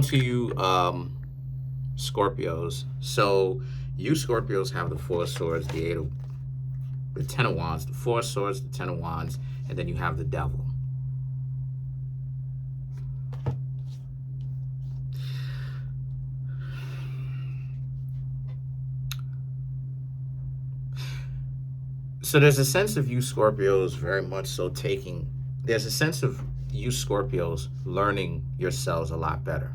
To you, Scorpios. So you Scorpios have the Four of Swords, the Ten of Wands, the Four of Swords, the Ten of Wands, and then you have the Devil. So there's a sense of you Scorpios very much so there's a sense of you Scorpios learning yourselves a lot better.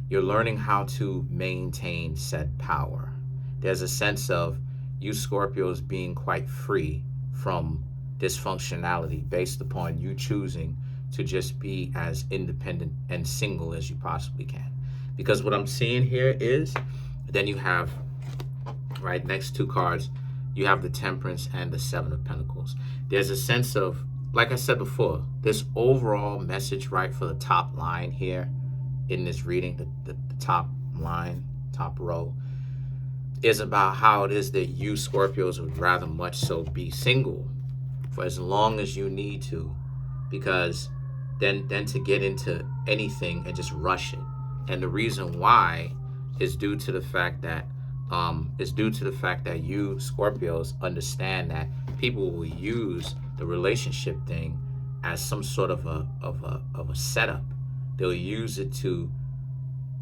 You're learning how to maintain said power. There's a sense of you Scorpios being quite free from dysfunctionality based upon you choosing to just be as independent and single as you possibly can. Because what I'm seeing here is then you have, right, next two cards, you have the Temperance and the Seven of Pentacles. There's a sense of, like I said before, this overall message, right, for the top line here in this reading, the top line, top row, is about how it is that you Scorpios would rather much so be single for as long as you need to, because then to get into anything and just rush it. And the reason why is due to the fact that you Scorpios understand that people will use the relationship thing as some sort of a setup. They'll use it to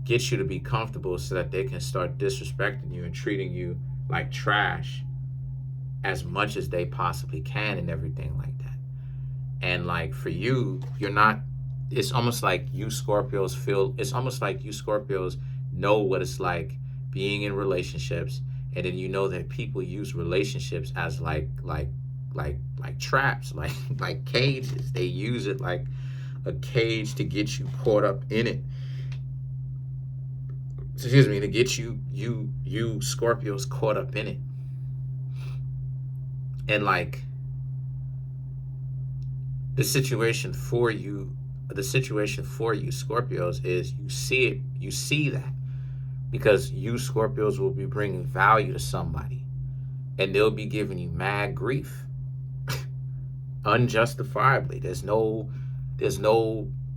get you to be comfortable so that they can start disrespecting you and treating you like trash as much as they possibly can and everything like that. And like for you, you're not, it's almost like you Scorpios know what it's like being in relationships, and then you know that people use relationships as like traps, like cages. They use it like a cage to get you caught up in it. Excuse me, to get you Scorpios caught up in it. And like the situation for you Scorpios is you see that because you Scorpios will be bringing value to somebody and they'll be giving you mad grief unjustifiably. There's no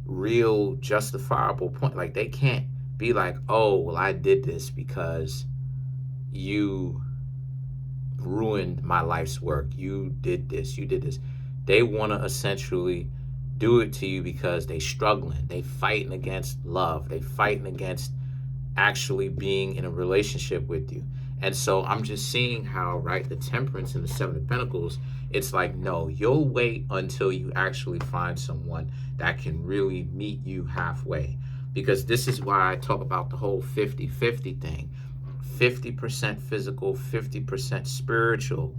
real justifiable point. Like they can't be like, oh, well, I did this because you ruined my life's work. You did this. They want to essentially do it to you because they struggling. They fighting against love. They fighting against actually being in a relationship with you. And so I'm just seeing how, right, the Temperance and the Seven of Pentacles, it's like, no, you'll wait until you actually find someone that can really meet you halfway. Because this is why I talk about the whole 50-50 thing. 50% physical, 50% spiritual.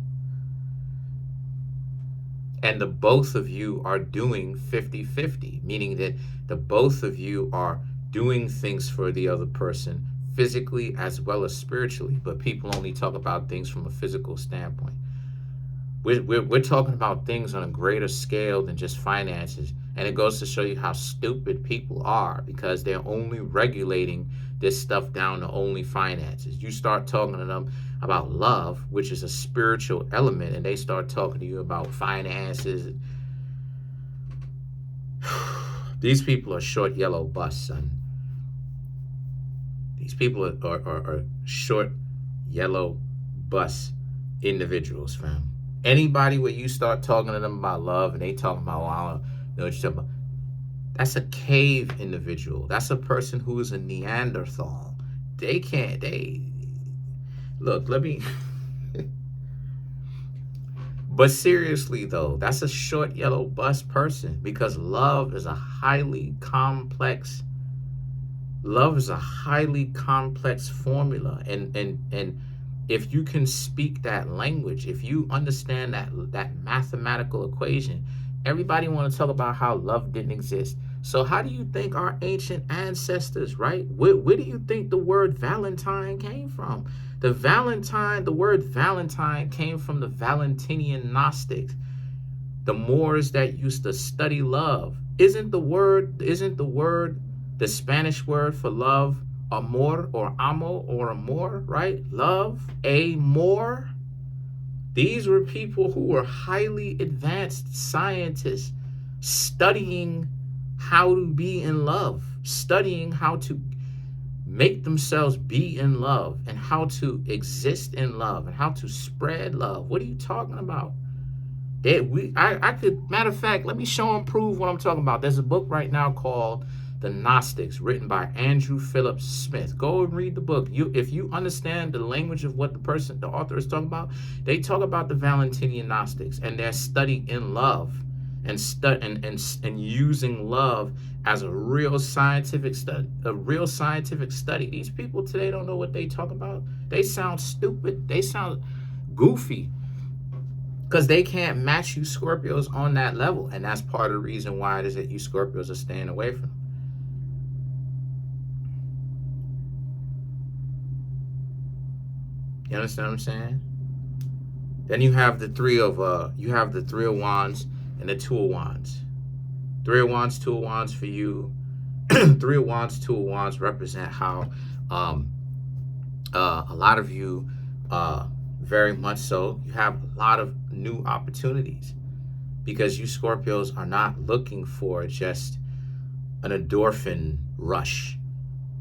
And the both of you are doing 50-50, meaning that the both of you are doing things for the other person physically as well as spiritually, but people only talk about things from a physical standpoint. We're talking about things on a greater scale than just finances, and it goes to show you how stupid people are because they're only regulating this stuff down to only finances. You start talking to them about love, which is a spiritual element, and they start talking to you about finances. These people are short yellow bus, son. These people are short yellow bus individuals, fam. Anybody where you start talking to them about love and they talking about, well, I don't know what you're talking about, that's a cave individual. That's a person who is a Neanderthal. Look, let me, but seriously though, that's a short yellow bus person because love is a highly complex formula. And if you can speak that language, if you understand that mathematical equation, everybody want to talk about how love didn't exist. So how do you think our ancient ancestors, right? Where do you think the word Valentine came from? The word Valentine came from the Valentinian Gnostics, the Moors that used to study love. Isn't the Spanish word for love amor or amo or amor, right? Love, amor. These were people who were highly advanced scientists studying how to be in love, studying how to make themselves be in love and how to exist in love and how to spread love. What are you talking about? I could, matter of fact, let me show and prove what I'm talking about. There's a book right now called The Gnostics, written by Andrew Phillips Smith. Go and read the book. If you understand the language of what the author is talking about, they talk about the Valentinian Gnostics and their study in love and using love as a real scientific study. These people today don't know what they talk about. They sound stupid. They sound goofy because they can't match you Scorpios on that level. And that's part of the reason why it is that you Scorpios are staying away from them. You understand what I'm saying? Then you have the three of wands and the two of wands. Three of wands, two of wands for you. Three of wands, two of wands represent how a lot of you, very much so, you have a lot of new opportunities because you Scorpios are not looking for just an endorphin rush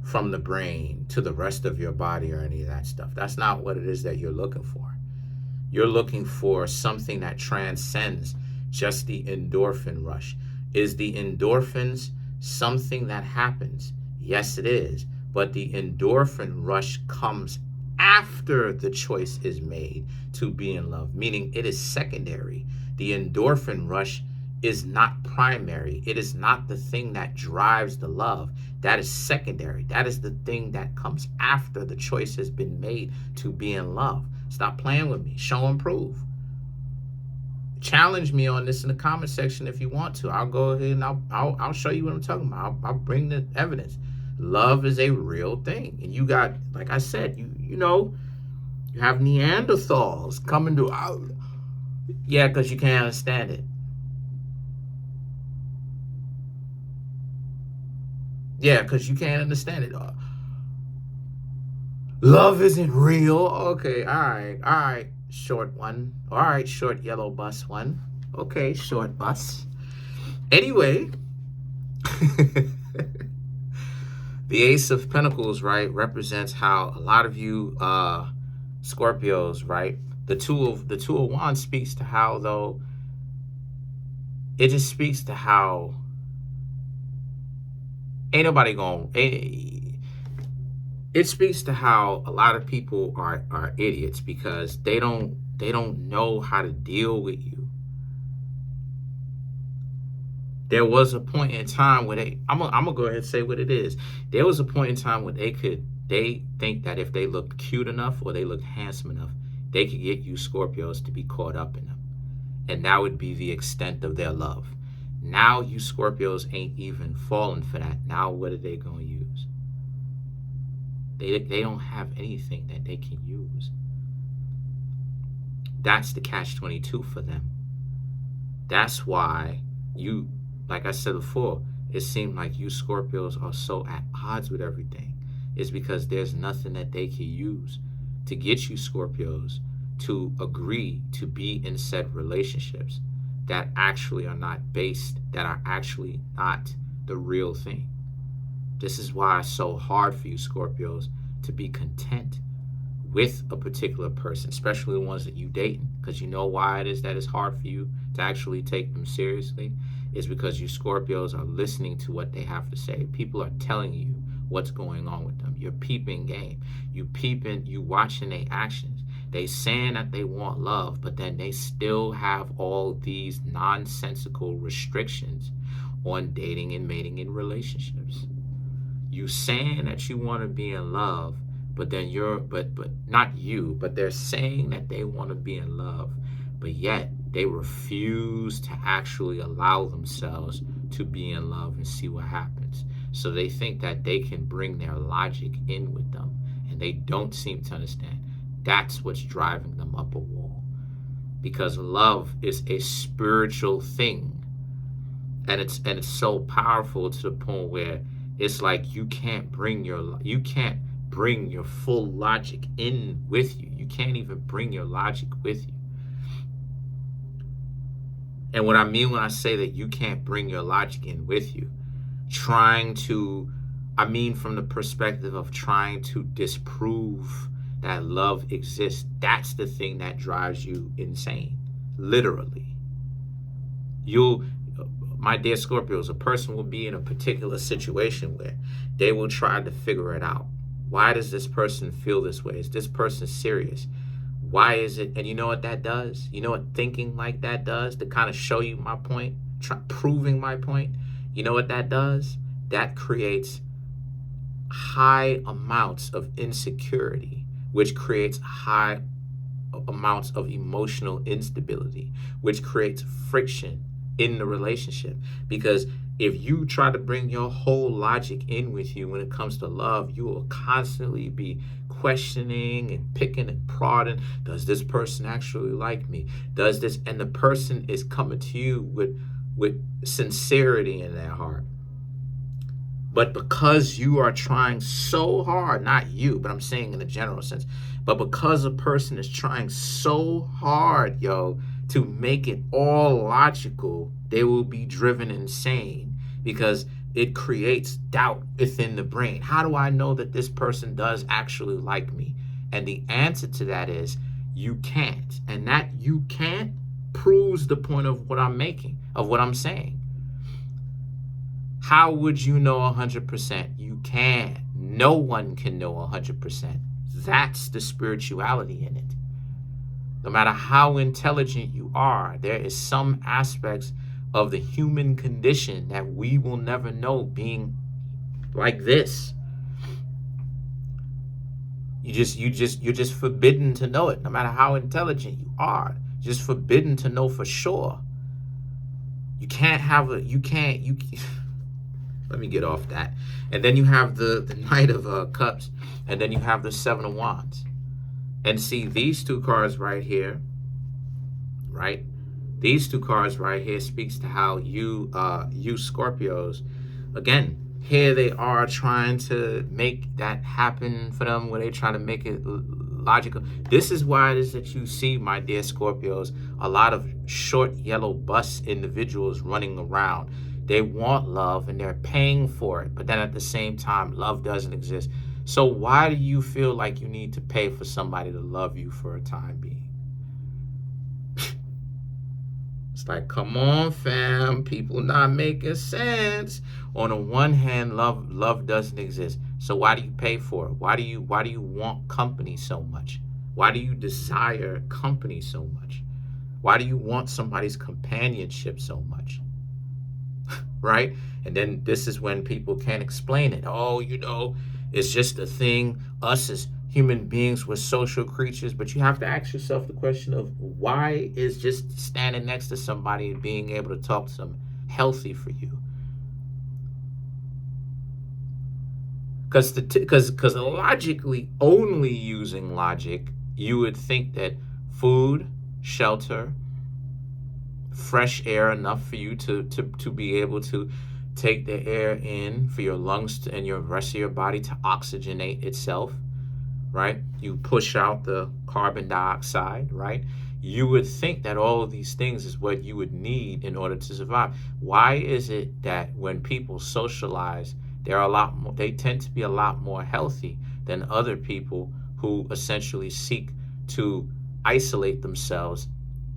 from the brain to the rest of your body or any of that stuff. That's not what it is that you're looking for. You're looking for something that transcends just the endorphin rush. Is the endorphins something that happens? Yes, it is. But the endorphin rush comes after the choice is made to be in love, meaning it is secondary. The endorphin rush is not primary. It is not the thing that drives the love. That is secondary. That is the thing that comes after the choice has been made to be in love. Stop playing with me. Show and prove. Challenge me on this in the comment section if you want to. I'll go ahead and I'll show you what I'm talking about. I'll bring the evidence. Love is a real thing. And you got, like I said, you have Neanderthals coming to out. Yeah, because you can't understand it. Yeah, because you can't understand it. Love isn't real. Okay, all right, short one. All right, short yellow bus one. Okay, short bus. Anyway, the Ace of Pentacles, right, represents how a lot of you Scorpios, right? The two of Wands speaks to how, though, it just speaks to how ain't nobody gonna. It speaks to how a lot of people are idiots because they don't know how to deal with you. There was a point in time where I'm gonna go ahead and say what it is. There was a point in time where they think that if they looked cute enough or they looked handsome enough, they could get you Scorpios to be caught up in them. And that would be the extent of their love. Now you Scorpios ain't even falling for that. Now what are they gonna use? They don't have anything that they can use. That's the catch-22 for them. That's why you, like I said before, it seemed like you Scorpios are so at odds with everything. It's because there's nothing that they can use to get you Scorpios to agree to be in said relationships that actually are not based, that are actually not the real thing. This is why it's so hard for you Scorpios to be content with a particular person, especially the ones that you dating, because you know why it is that it's hard for you to actually take them seriously. Is because you Scorpios are listening to what they have to say. People are telling you what's going on with them. You're peeping game. You watching their actions. They saying that they want love, but then they still have all these nonsensical restrictions on dating and mating in relationships. You saying that you want to be in love, but then but not you, but they're saying that they want to be in love, but yet they refuse to actually allow themselves to be in love and see what happens. So they think that they can bring their logic in with them, and they don't seem to understand. That's what's driving them up a wall, because love is a spiritual thing, and it's so powerful to the point where it's like you can't bring your full logic in with you. You can't even bring your logic with you. And what I mean when I say that you can't bring your logic in with you, trying to I mean from the perspective of trying to disprove that love exists. That's the thing that drives you insane, literally. You'll, my dear Scorpios, a person will be in a particular situation where they will try to figure it out. Why does this person feel this way? Is this person serious? Why is it? And you know what that does? You know what thinking like that does to kind of show you my point, proving my point? You know what that does? That creates high amounts of insecurity, which creates high amounts of emotional instability, which creates friction in the relationship. Because if you try to bring your whole logic in with you when it comes to love, you will constantly be questioning and picking and prodding. Does this person actually like me? Does this? And the person is coming to you with sincerity in their heart. But because you are trying so hard, not you, but I'm saying in a general sense, but because a person is trying so hard, to make it all logical, they will be driven insane because it creates doubt within the brain. How do I know that this person does actually like me? And the answer to that is you can't. And that you can't proves the point of what I'm making, of what I'm saying. How would you know 100%? You can't. No one can know 100%. That's the spirituality in it. No matter how intelligent you are, there is some aspects of the human condition that we will never know being like this. You're just forbidden to know it. No matter how intelligent you are, just forbidden to know for sure. You can't have a, you can't. Let me get off that. And then you have the Knight of Cups, and then you have the Seven of Wands. And see, these two cards right here, right? These two cards right here speaks to how you Scorpios, again, here they are trying to make that happen for them, where they try to make it logical. This is why it is that you see, my dear Scorpios, a lot of short yellow bus individuals running around. They want love and they're paying for it, but then at the same time, love doesn't exist. So why do you feel like you need to pay for somebody to love you for a time being? It's like, come on, fam. People not making sense. On the one hand, love doesn't exist. So why do you pay for it? Why do you want company so much? Why do you desire company so much? Why do you want somebody's companionship so much? Right? And then this is when people can't explain it. Oh, it's just a thing. Us as human beings, we're social creatures. But you have to ask yourself the question of why is just standing next to somebody and being able to talk to them healthy for you? Because logically, only using logic, you would think that food, shelter, fresh air enough for you to be able to take the air in for your lungs and your rest of your body to oxygenate itself, right? You push out the carbon dioxide, right? You would think that all of these things is what you would need in order to survive. Why is it that when people socialize, they tend to be a lot more healthy than other people who essentially seek to isolate themselves?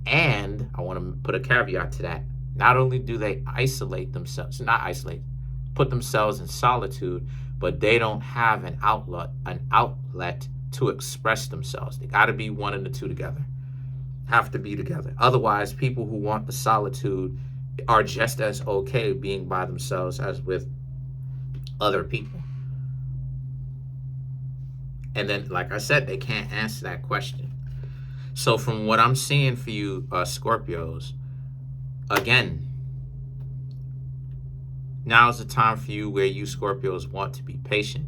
And I want to put a caveat to that. Not only do they put themselves in solitude, but they don't have an outlet to express themselves. They got to be one and the two together. Have to be together. Otherwise, people who want the solitude are just as okay being by themselves as with other people. And then, like I said, they can't answer that question. So from what I'm seeing for you, Scorpios, again, now's the time for you where you Scorpios want to be patient.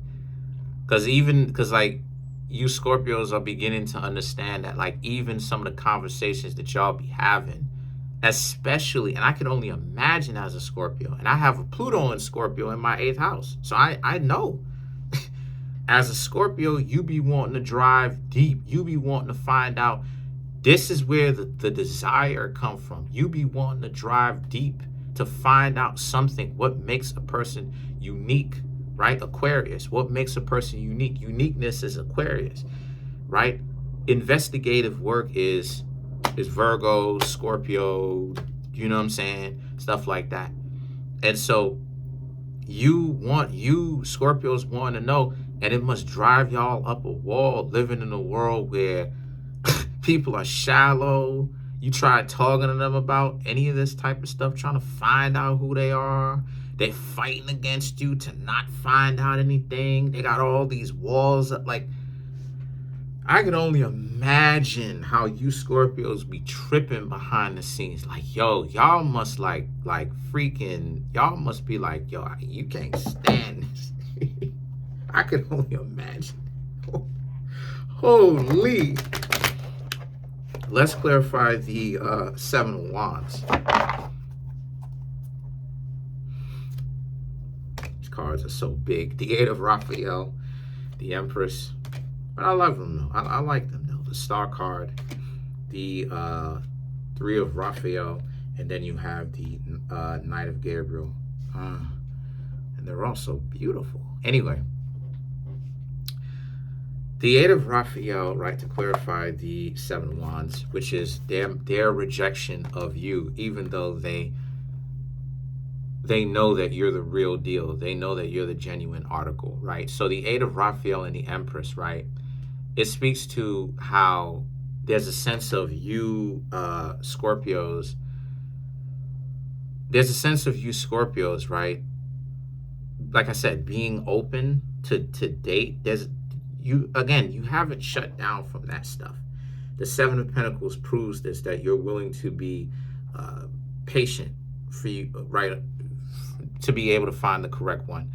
Because you Scorpios are beginning to understand that, like, even some of the conversations that y'all be having, especially, and I can only imagine as a Scorpio, and I have a Pluto in Scorpio in my 8th house. So I know. As a Scorpio, you be wanting to drive deep. You be wanting to find out. This is where the desire come from. You be wanting to drive deep to find out something, what makes a person unique right? Aquarius. What makes a person unique? Uniqueness is Aquarius, right? Investigative work is Virgo, Scorpio, you know what I'm saying? Stuff like that. And so you Scorpios want to know, and it must drive y'all up a wall living in a world where people are shallow. You try talking to them about any of this type of stuff, trying to find out who they are. They're fighting against you to not find out anything. They got all these walls up. Like, I can only imagine how you Scorpios be tripping behind the scenes. Like, yo, y'all must like freaking, y'all must be like, yo, you can't stand this. I can only imagine. Holy. Let's clarify the Seven of Wands. These cards are so big. The Eight of Raphael, the Empress. But I love them, though. I like them, though. The Star card, the Three of Raphael, and then you have the Knight of Gabriel. And they're all so beautiful. Anyway, the Eight of Raphael, right, to clarify the Seven of Wands, which is their rejection of you, even though they know that you're the real deal. They know that you're the genuine article, right? So the Eight of Raphael and the Empress, right, it speaks to how there's a sense of you Scorpios. There's a sense of you Scorpios, right? Like I said, being open to date. You haven't shut down from that stuff. The Seven of Pentacles proves this, that you're willing to be patient for you, right, to be able to find the correct one.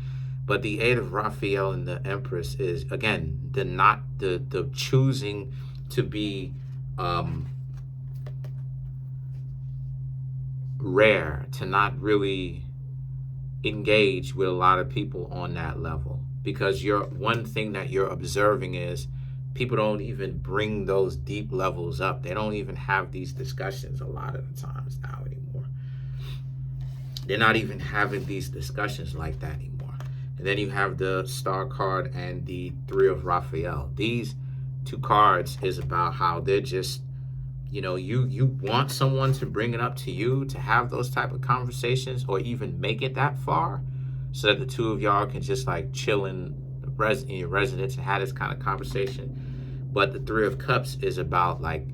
But the Eight of Raphael and the Empress is, again, the choosing to be rare, to not really engage with a lot of people on that level. Because one thing that you're observing is people don't even bring those deep levels up. They don't even have these discussions a lot of the times now anymore. They're not even having these discussions like that anymore. And then you have the Star card and the Three of Raphael. These two cards is about how they're just, you want someone to bring it up to you, to have those type of conversations, or even make it that far, so that the two of y'all can just like chill in your residence and have this kind of conversation. But the Three of Cups is about like,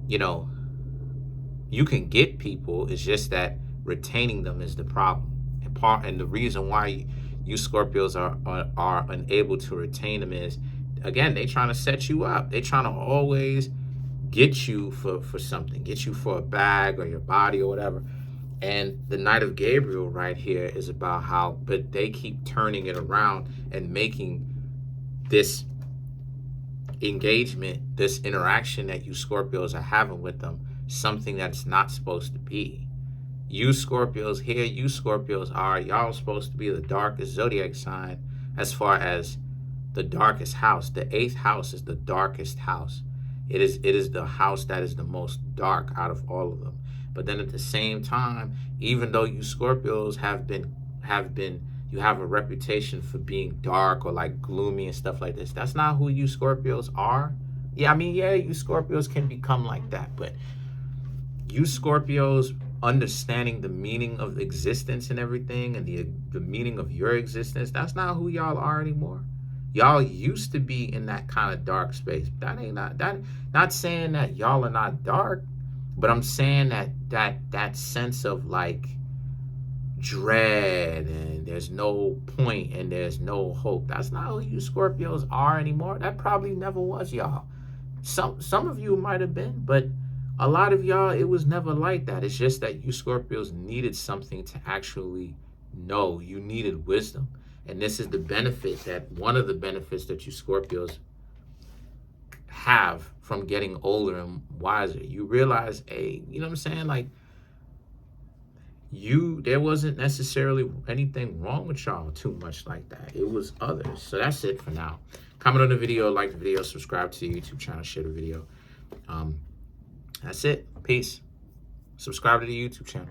you can get people. It's just that retaining them is the problem. And the reason why you Scorpios are unable to retain them is, again, they trying to set you up. They trying to always get you for something, get you for a bag or your body or whatever. And the Knight of Gabriel right here is about how, but they keep turning it around and making this engagement, this interaction that you Scorpios are having with them, something that's not supposed to be. You Scorpios here, you Scorpios y'all supposed to be the darkest zodiac sign as far as the darkest house. The 8th house is the darkest house. It is the house that is the most dark out of all of them. But then at the same time, even though you Scorpios you have a reputation for being dark or like gloomy and stuff like this, that's not who you Scorpios are. Yeah, you Scorpios can become like that, but you Scorpios understanding the meaning of existence and everything, and the meaning of your existence, that's not who y'all are anymore. Y'all used to be in that kind of dark space. Not saying that y'all are not dark, but I'm saying that sense of like dread and there's no point and there's no hope. That's not who you Scorpios are anymore. That probably never was y'all. Some of you might have been, but a lot of y'all, it was never like that. It's just that you Scorpios needed something to actually know. You needed wisdom. And this is the benefit, that one of the benefits that you Scorpios have from getting older and wiser. You realize, you know what I'm saying? Like, there wasn't necessarily anything wrong with y'all too much like that. It was others. So that's it for now. Comment on the video, like the video, subscribe to the YouTube channel, share the video. That's it. Peace. Subscribe to the YouTube channel.